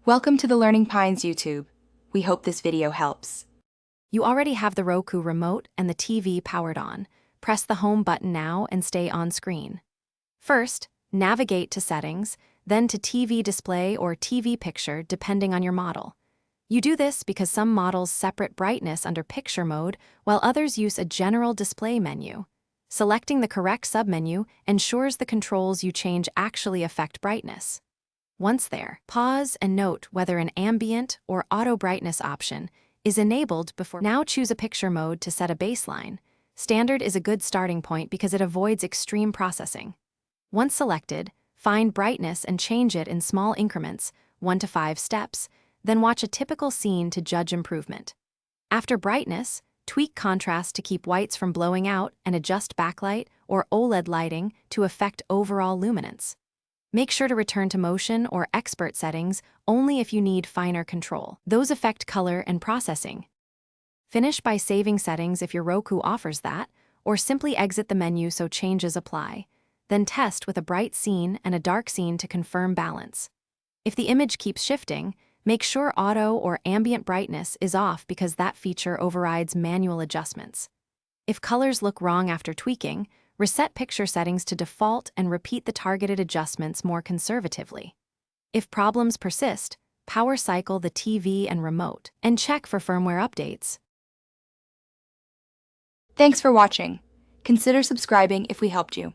Welcome to the Learning Pines YouTube. We hope this video helps. You already have the Roku remote and the TV powered on. Press the home button now and stay on screen. First, navigate to Settings, then to TV Display or TV Picture depending on your model. You do this because some models separate brightness under Picture mode while others use a General Display menu. Selecting the correct submenu ensures the controls you change actually affect brightness. Once there, pause and note whether an ambient or auto brightness option is enabled before. Now choose a picture mode to set a baseline. Standard is a good starting point because it avoids extreme processing. Once selected, find brightness and change it in small increments, 1 to 5 steps, then watch a typical scene to judge improvement. After brightness, tweak contrast to keep whites from blowing out and adjust backlight or OLED lighting to affect overall luminance. Make sure to return to motion or expert settings only if you need finer control. Those affect color and processing. Finish by saving settings if your Roku offers that, or simply exit the menu so changes apply. Then test with a bright scene and a dark scene to confirm balance. If the image keeps shifting, make sure auto or ambient brightness is off because that feature overrides manual adjustments. If colors look wrong after tweaking, reset picture settings to default and repeat the targeted adjustments more conservatively. If problems persist, power cycle the TV and remote, and check for firmware updates. Thanks for watching. Consider subscribing if we helped you.